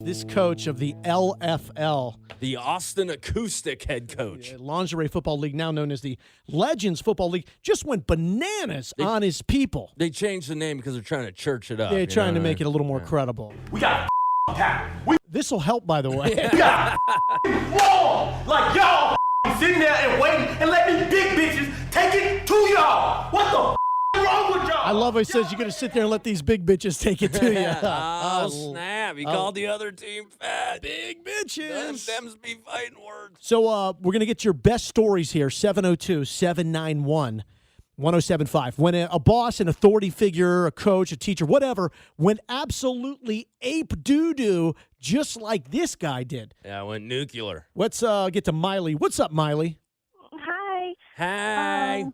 This coach of the LFL, The Austin Acoustic head coach. Lingerie Football League, now known as the Legends Football League, just went bananas on his people. They changed the name because they're trying to church it up. They're trying to make it a little more credible. We got time. This will help, by the way. We got wrong. Like y'all sitting there and waiting and let these big bitches take it to y'all. What the wrong with y'all? I love how he says you're going to sit there and let these big bitches take it to you. Oh, snap. He called the other team fat. Big bitches. Them's be fighting words. So we're going to get your best stories here, 702-791-1075. When a boss, an authority figure, a coach, a teacher, whatever, went absolutely ape doo-doo just like this guy did. Yeah, I went nuclear. Let's get to Miley. What's up, Miley? Hi. Hi.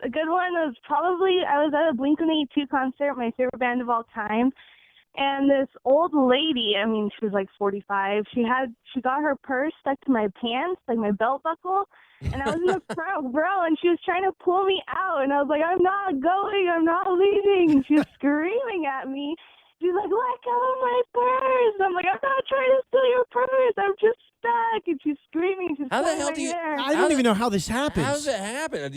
A good one was probably I was at a Blink-182 concert, my favorite band of all time, and this old lady, I mean, she was like 45. She got her purse stuck to my pants, like my belt buckle, and I was in the front row, and she was trying to pull me out, and I was like, I'm not going, I'm not leaving. And she was screaming at me. She's like, let go of my purse. I'm like, I'm not trying to steal your purse. I'm just stuck. And she's screaming. She's How the pulling hell my do you- hair. I don't even know how this happens. How does it happen? Were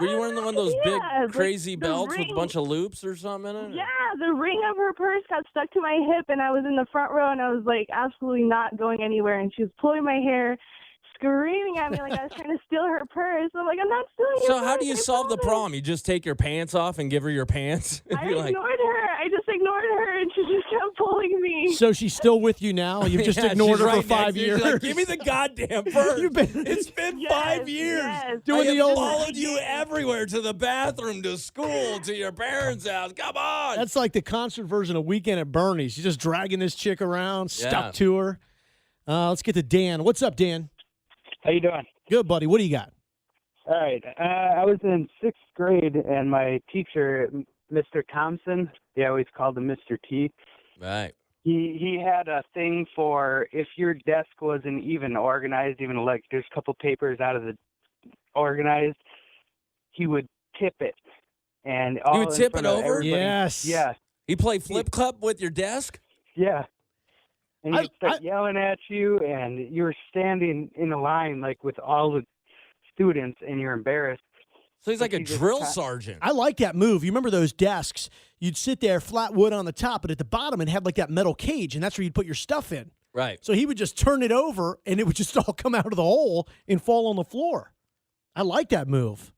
you wearing one of those big Yeah, crazy like the belts with a ring. bunch of loops or something in it? Yeah, the ring of her purse got stuck to my hip, and I was in the front row, and I was like absolutely not going anywhere. And she was pulling my hair, screaming at me like I was trying to steal her purse. I'm like, I'm not stealing your So purse. how do you I solve the promise." problem? You just take your pants off and give her your pants? I You're like, ignored her. I just ignored her, and she just kept pulling me. So she's still with you now? You've just Yeah, ignored she's her for right next 5 to you. years? She's like, give me the goddamn purse. It's been Yes, 5 years. yes. Doing I the have old- followed you everywhere, to the bathroom, to school, to your parents' house. Come on. That's like the concert version of Weekend at Bernie's. She's just dragging this chick around, stuck Yeah. to her. Let's get to Dan. What's up, Dan? How you doing? Good, buddy. What do you got? All right. I was in sixth grade, and my teacher, Mr. Thompson, they always called him Mr. T. Right. He had a thing for if your desk wasn't even organized, even like there's a couple papers out of the organized, he would tip it. And all would in tip front it of over? everybody. Yes. Yeah. You play flip cup with your desk? Yeah. And he'd start I- yelling at you, and you were standing in a line like with all the students, and you're embarrassed. So he's like a He just drill cut- sergeant. I like that move. You remember those desks? You'd sit there, flat wood on the top, but at the bottom it had like that metal cage, and that's where you'd put your stuff in. Right. So he would just turn it over, and it would just all come out of the hole and fall on the floor. I like that move.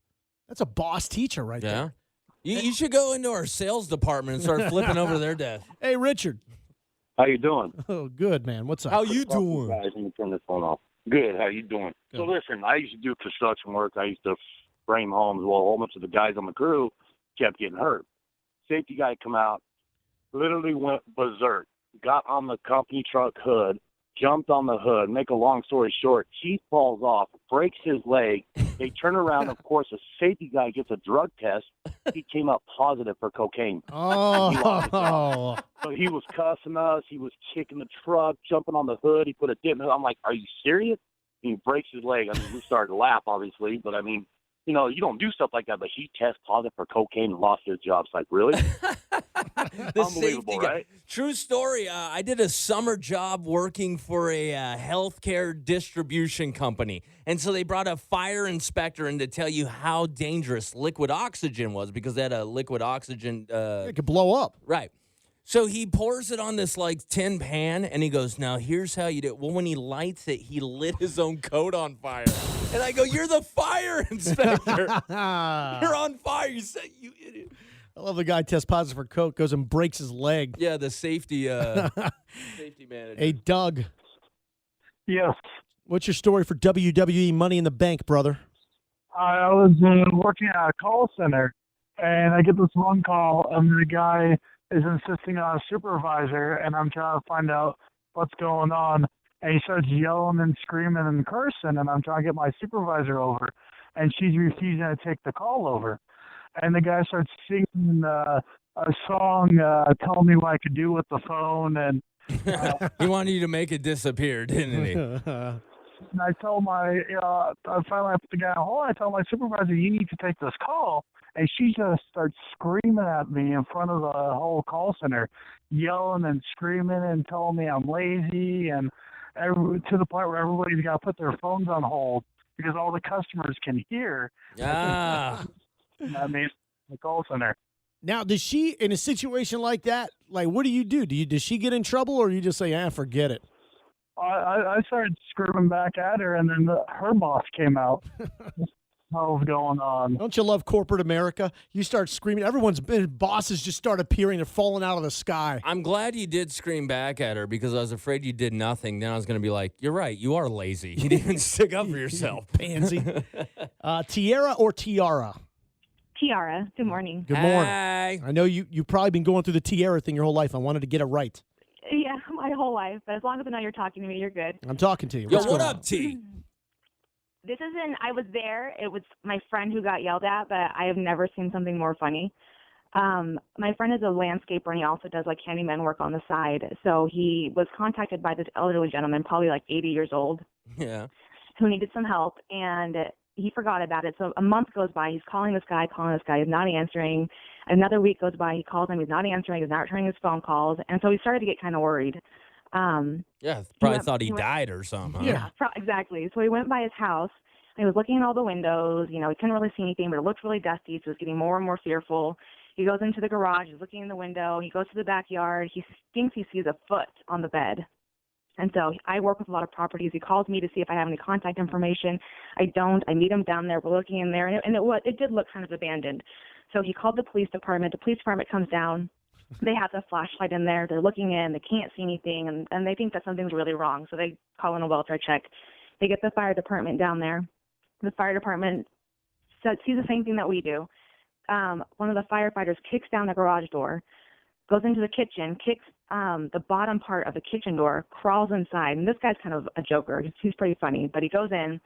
That's a boss teacher right Yeah. there. You should go into our sales department and start flipping over their desk. Hey, Richard. How you doing? Oh, good, man. What's up? How you Fuck you doing? guys, let me turn this phone off. Good. How you doing? Good. So listen, I used to do construction work. I used to frame homes. Well, a whole bunch of the guys on the crew kept getting hurt. Safety guy come out, literally went berserk. Got on the company truck hood, jumped on the hood. Make a long story short, he falls off, breaks his leg. They turn around. Of course, a safety guy gets a drug test. He came up positive for cocaine. Oh. So he was cussing us. He was kicking the truck, jumping on the hood. He put a dip in it. I'm like, are you serious? He breaks his leg. I mean, we started to laugh, obviously. But, I mean, you know, you don't do stuff like that. But he tested positive for cocaine and lost his job. It's like, really? The Unbelievable, safety guy. right? True story. I did a summer job working for a healthcare distribution company. And so they brought a fire inspector in to tell you how dangerous liquid oxygen was because they had a liquid oxygen. It could blow up. Right. So he pours it on this like tin pan and he goes, now here's how you do it. Well, when he lights it, he lit his own coat on fire. And I go, you're the fire inspector. You're on fire. You said, you idiot. I love the guy tests positive for coke, goes and breaks his leg. Yeah, the safety safety manager. Hey, Doug, Yes. what's your story for WWE Money in the Bank, brother? I was working at a call center, and I get this one call, and the guy is insisting on a supervisor, and I'm trying to find out what's going on. And he starts yelling and screaming and cursing, and I'm trying to get my supervisor over, and she's refusing to take the call over. And the guy starts singing a song, telling me what I could do with the phone, and He wanted you to make it disappear, didn't he? I told my, I finally put the guy on hold. I told my supervisor, you need to take this call. And she just starts screaming at me in front of the whole call center, yelling and screaming and telling me I'm lazy, and to the point where everybody's got to put their phones on hold because all the customers can hear. Ah. I mean, the call center. Now, does she, in a situation like that, like, what do you do? Does she get in trouble, or you just say, forget it? I started screaming back at her, and then her boss came out. What was going on? Don't you love corporate America? You start screaming. Everyone's bosses just start appearing. They're falling out of the sky. I'm glad you did scream back at her because I was afraid you did nothing. Then I was going to be like, you're right. You are lazy. You didn't even stick up for yourself. Pansy. Tiara or Tiara? Tiara, good morning. Good morning. Hi. I know you've probably been going through the Tiara thing your whole life. I wanted to get it right. Yeah, my whole life. But as long as I know you're talking to me, you're good. I'm talking to you. Yo, What's what going up, on? T? This isn't, I was there. It was my friend who got yelled at, but I have never seen something more funny. My friend is a landscaper, and he also does, like, handyman work on the side. So he was contacted by this elderly gentleman, probably like 80 years old, Yeah. who needed some help, and he forgot about it. So a month goes by. He's calling this guy. He's not answering. Another week goes by. He calls him. He's not answering. He's not returning his phone calls. And so he started to get kind of worried. Yeah, probably thought he died or something. Huh? Yeah. Exactly. So he went by his house, and he was looking at all the windows. You know, he couldn't really see anything, but it looked really dusty, so he was getting more and more fearful. He goes into the garage. He's looking in the window. He goes to the backyard. He thinks he sees a foot on the bed. And so I work with a lot of properties. He calls me to see if I have any contact information. I don't. I meet him down there. We're looking in there, and it did look kind of abandoned. So he called the police department. The police department comes down. They have the flashlight in there. They're looking in. They can't see anything, and they think that something's really wrong. So they call in a welfare check. They get the fire department down there. The fire department sees the same thing that we do. One of the firefighters kicks down the garage door, goes into the kitchen, kicks the bottom part of the kitchen door, crawls inside. And this guy's kind of a joker. He's pretty funny. But he goes in.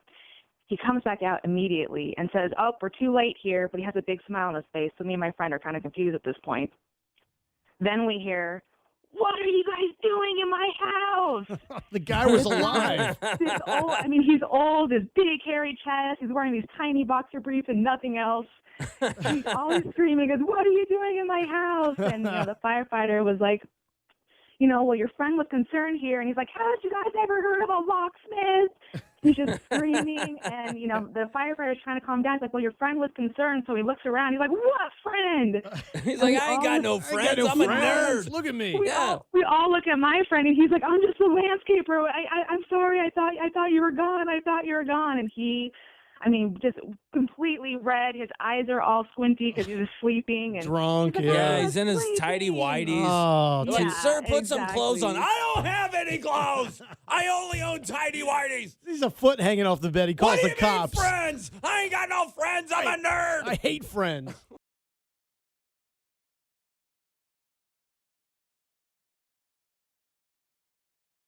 He comes back out immediately and says, "Oh, we're too late here." But he has a big smile on his face. So me and my friend are kind of confused at this point. Then we hear, "What are you guys doing in my house?" The guy was alive. He's old, his big hairy chest. He's wearing these tiny boxer briefs and nothing else. He's always screaming, goes, "What are you doing in my house?" And the firefighter was like, "Well, your friend was concerned here." And he's like, "Haven't you guys ever heard of a locksmith?" He's just screaming. And, the firefighter's trying to calm down. He's like, "Well, your friend was concerned." So he looks around. He's like, "What friend?" He's like, "I ain't got no friends. I'm a nerd." Look at me. We all look at my friend, and he's like, "I'm just a landscaper. I'm sorry. I thought you were gone. I thought you were gone." And he, just completely red. His eyes are all squinty because he was sleeping and drunk. He's like, Yeah, he's in his tighty whities. Oh, Like, yeah, sir, put some clothes on. exactly. I don't have any clothes. I only own tidy whities. he's a foot hanging off the bed. He calls What do the you cops. mean, friends? I ain't got no friends. I'm a nerd. I hate friends.